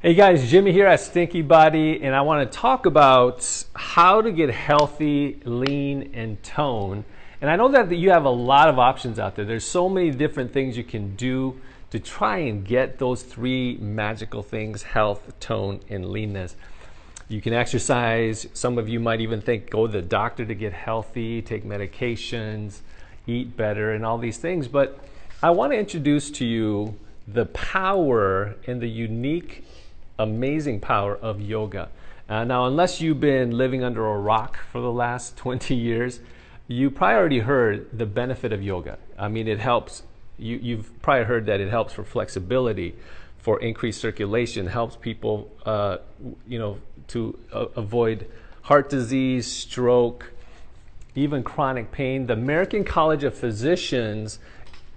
Hey guys, Jimmy here at STINKYBODY, and I want to talk about how to get healthy, lean, and tone. And I know that you have a lot of options out there. There's so many different things you can do to try and get those three magical things: health, tone, and leanness. You can exercise. Some of you might even think go to the doctor to get healthy, take medications, eat better, and all these things. But I want to introduce to you the power and the unique amazing power of yoga. Now, unless you've been living under a rock for the last 20 years, you probably already heard the benefit of yoga. I mean, it helps. You've probably heard that it helps for flexibility, for increased circulation, helps people, to avoid heart disease, stroke, even chronic pain. The American College of Physicians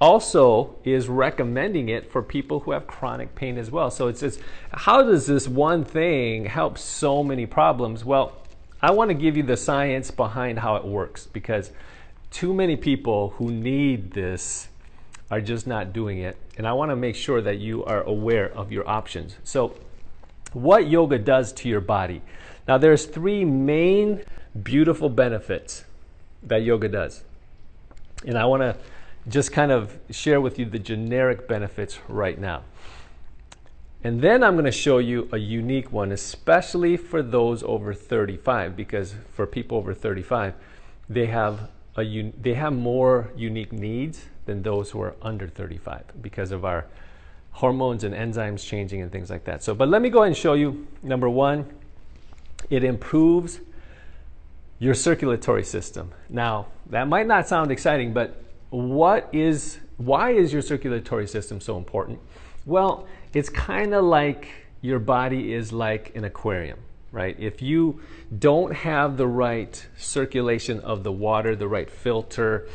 also is recommending it for people who have chronic pain as well. So it's how does this one thing help so many problems? Well, I want to give you the science behind how it works, because too many people who need this are just not doing it. And I want to make sure that you are aware of your options. So what yoga does to your body. Now there's three main beautiful benefits that yoga does. And I want to just kind of share with you the generic benefits right now. And then I'm going to show you a unique one, especially for those over 35, because for people over 35, they have more unique needs than those who are under 35 because of our hormones and enzymes changing and things like that. But let me go ahead and show you. Number one, it improves your circulatory system. Now, that might not sound exciting, but why is your circulatory system so important? Well, it's kind of like your body is like an aquarium, right? If you don't have the right circulation of the water, the right filter,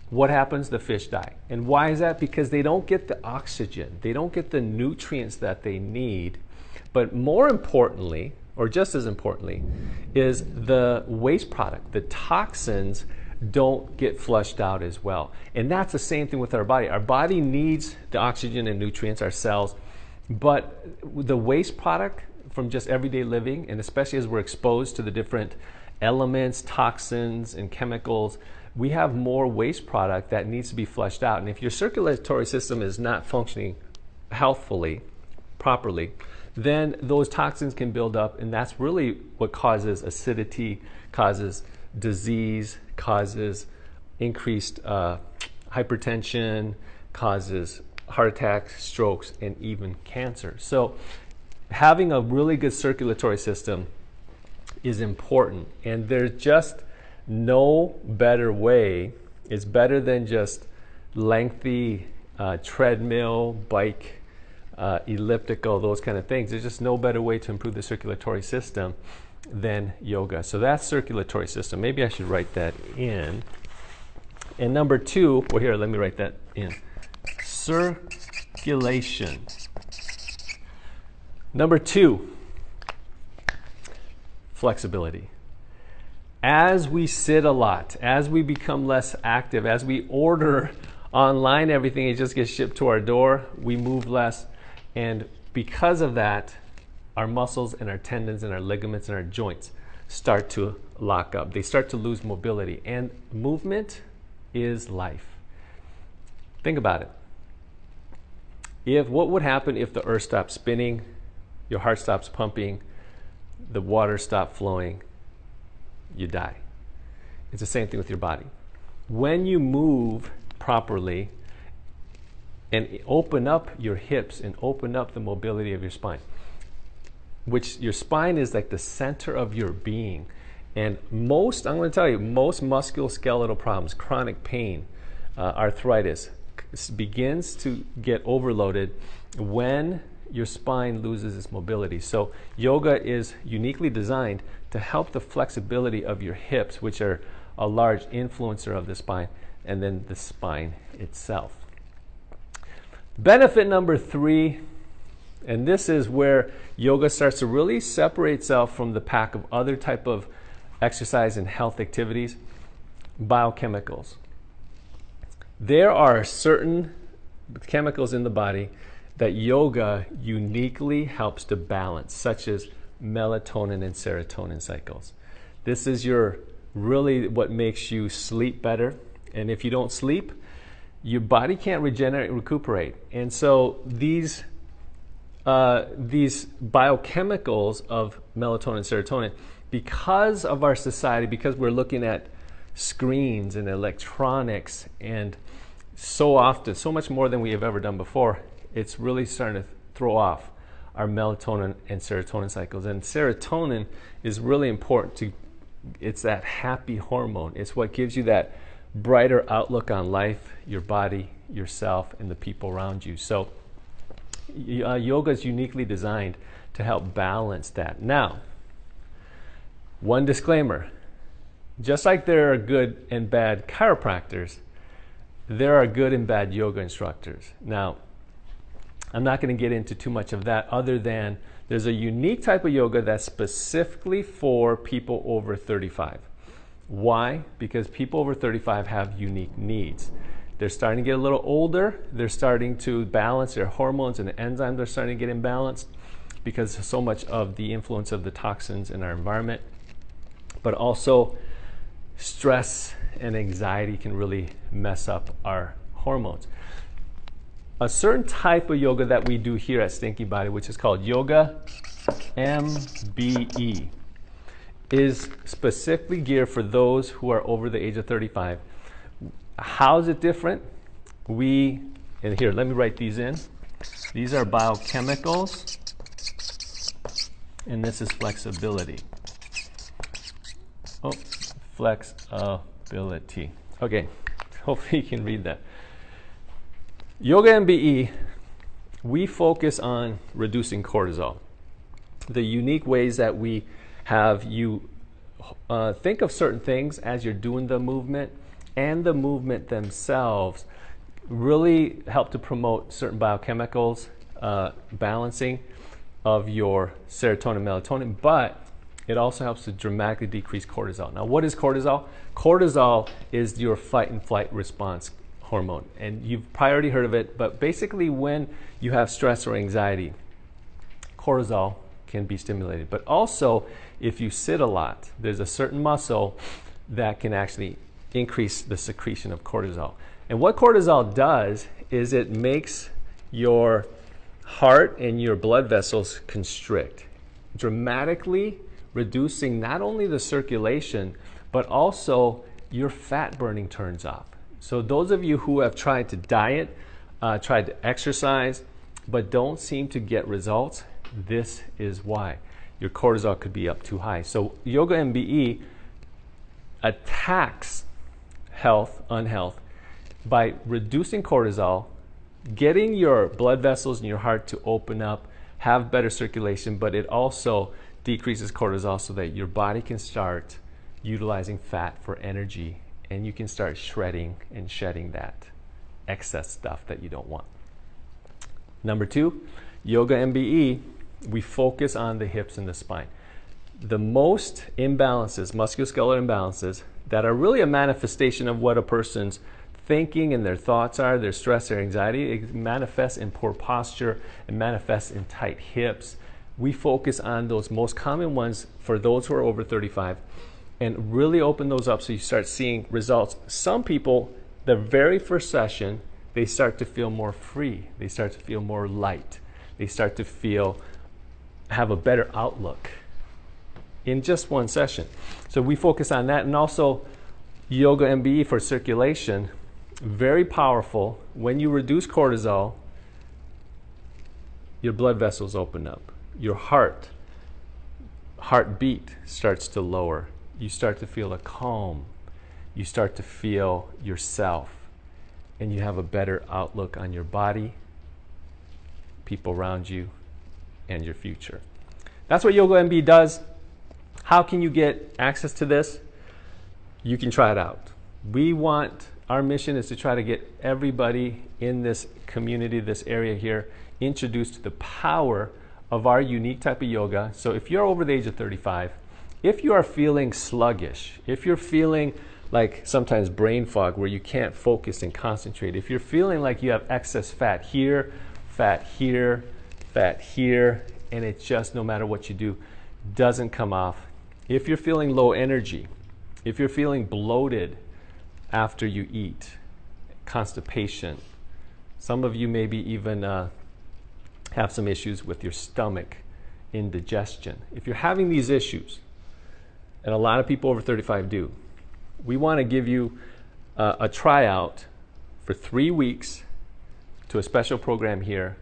what happens? The fish die. And why is that? Because they don't get the oxygen. They don't get the nutrients that they need. But more importantly, or just as importantly, is the waste product, the toxins don't get flushed out as well. And that's the same thing with our body. Our body needs the oxygen and nutrients, our cells, but the waste product from just everyday living, and especially as we're exposed to the different elements, toxins, and chemicals, we have more waste product that needs to be flushed out. And if your circulatory system is not functioning healthfully, properly, then those toxins can build up, and that's really what causes acidity, causes disease, causes increased hypertension, causes heart attacks, strokes, and even cancer. So having a really good circulatory system is important, and there's just no better way. It's better than just lengthy treadmill, bike, elliptical, those kind of things. There's just no better way to improve the circulatory system than yoga. So that's circulatory system. Maybe I should write that in. And number two, well, here, let me write that in. Circulation. Number two, flexibility. As we sit a lot, as we become less active, as we order online everything, it just gets shipped to our door, we move less. And because of that, our muscles and our tendons and our ligaments and our joints start to lock up. They start to lose mobility. And movement is life. Think about it. What would happen if the earth stopped spinning, your heart stops pumping, the water stopped flowing? You die. It's the same thing with your body. When you move properly and open up your hips and open up the mobility of your spine, which your spine is like the center of your being. And I'm going to tell you, most musculoskeletal problems, chronic pain, arthritis, begins to get overloaded when your spine loses its mobility. So yoga is uniquely designed to help the flexibility of your hips, which are a large influencer of the spine, and then the spine itself. Benefit number three, and this is where yoga starts to really separate itself from the pack of other type of exercise and health activities: biochemicals. There are certain chemicals in the body that yoga uniquely helps to balance, such as melatonin and serotonin cycles. This is really what makes you sleep better. And if you don't sleep, your body can't regenerate and recuperate. And so these biochemicals of melatonin and serotonin, because of our society, because we're looking at screens and electronics and so often, so much more than we have ever done before, it's really starting to throw off our melatonin and serotonin cycles. And serotonin is really important it's that happy hormone. It's what gives you that brighter outlook on life, your body, yourself, and the people around you. So yoga is uniquely designed to help balance that. Now, one disclaimer. Just like there are good and bad chiropractors, there are good and bad yoga instructors. Now, I'm not going to get into too much of that other than there's a unique type of yoga that's specifically for people over 35. Why? Because people over 35 have unique needs. They're starting to get a little older. They're starting to balance their hormones, and the enzymes are starting to get imbalanced because of so much of the influence of the toxins in our environment. But also, stress and anxiety can really mess up our hormones. A certain type of yoga that we do here at Stinky Body, which is called Yoga MBE, is specifically geared for those who are over the age of 35. How is it different? And here, let me write these in. These are biochemicals, and this is flexibility. Oh, flexibility. Okay, hopefully you can read that. Yoga MBE, we focus on reducing cortisol. The unique ways that we have you think of certain things as you're doing the movement, and the movement themselves really help to promote certain biochemicals, balancing of your serotonin and melatonin, but it also helps to dramatically decrease cortisol. Now, what is cortisol? Cortisol is your fight and flight response hormone, and you've probably already heard of it, but basically when you have stress or anxiety, cortisol can be stimulated. But also, if you sit a lot, there's a certain muscle that can actually increase the secretion of cortisol. And what cortisol does is it makes your heart and your blood vessels constrict, dramatically reducing not only the circulation, but also your fat burning turns off. So those of you who have tried to diet, tried to exercise, but don't seem to get results, this is why. Your cortisol could be up too high. So Yoga MBE attacks unhealth, by reducing cortisol, getting your blood vessels in your heart to open up, have better circulation, but it also decreases cortisol so that your body can start utilizing fat for energy, and you can start shredding and shedding that excess stuff that you don't want. Number 2, Yoga MBE, we focus on the hips and the spine. The most imbalances, musculoskeletal imbalances, that are really a manifestation of what a person's thinking and their thoughts are, their stress, their anxiety, it manifests in poor posture, it manifests in tight hips. We focus on those most common ones for those who are over 35 and really open those up so you start seeing results. Some people, the very first session, they start to feel more free. They start to feel more light. They start to have a better outlook in just one session. So we focus on that, and also Yoga MBE for circulation, very powerful. When you reduce cortisol, your blood vessels open up. Your heartbeat starts to lower. You start to feel a calm. You start to feel yourself, and you have a better outlook on your body, people around you, and your future. That's what Yoga MBE does. How can you get access to this? You can try it out. Our mission is to try to get everybody in this community, this area here, introduced to the power of our unique type of yoga. So if you're over the age of 35, if you are feeling sluggish, if you're feeling like sometimes brain fog where you can't focus and concentrate, if you're feeling like you have excess fat here, fat here, and it just, no matter what you do, doesn't come off. If you're feeling low energy, if you're feeling bloated after you eat, constipation, some of you maybe even have some issues with your stomach, indigestion. If you're having these issues, and a lot of people over 35 do, we want to give you a tryout for 3 weeks to a special program here.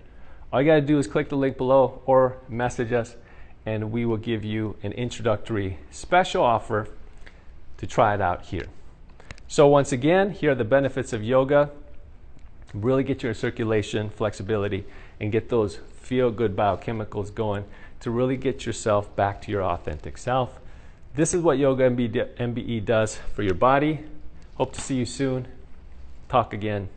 All you got to do is click the link below or message us, and we will give you an introductory special offer to try it out here. So once again, here are the benefits of yoga. Really get your circulation, flexibility, and get those feel-good biochemicals going to really get yourself back to your authentic self. This is what Yoga MBE does for your body. Hope to see you soon. Talk again.